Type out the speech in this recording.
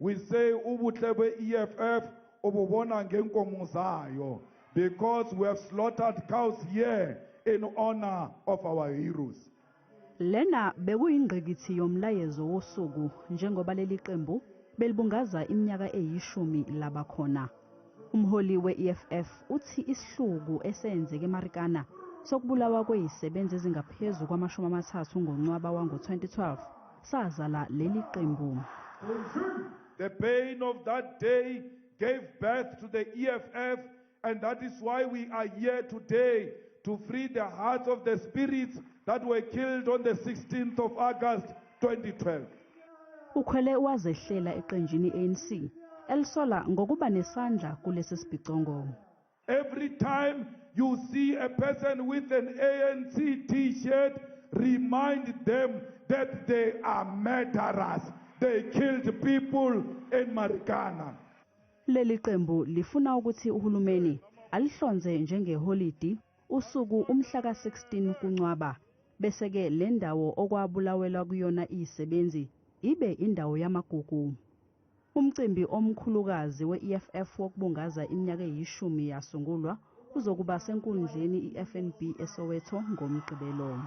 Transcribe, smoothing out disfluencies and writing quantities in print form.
we say ubuhle be-EFF ububona ngenkomo zayo, because we have slaughtered cows here in honor of our heroes. Lena bekuyingqikithi yomlayezo wosuku njengoba leli qembu belibungaza iminyaka eyishumi labakhona. Umholi we-EFF uthi isihluku esenzeke eMarikana sokubulawa kwezisebenzi ezingaphezu kwama-30 ngoNcwaba wango-2012 sazala leli qembu. The pain of that day gave birth to the EFF, and that is why we are here today to free the hearts of the spirits that were killed on the 16th of August 2012. Ukhwele wazehlela eqenjini ANC elisola ngokuba nesandla kulesi sibhicongo. Every time you see a person with an ANC t-shirt, remind them that they are murderers. They killed people in Marikana. Leli qembu lifuna ukuthi uhulumeni alihlonze njengeholidi usuku umhla ka-16 kuNcwaba, bese ke le ndawo okwabulawelwa kuyona izisebenzi ibe indawo yamagugu. Umcimbi omkhulukazi we-EFF wokubungaza iminyaka eyishumi yasungulwa uzokuba senkundleni i-FNB eSoweto ngoMgqibelo.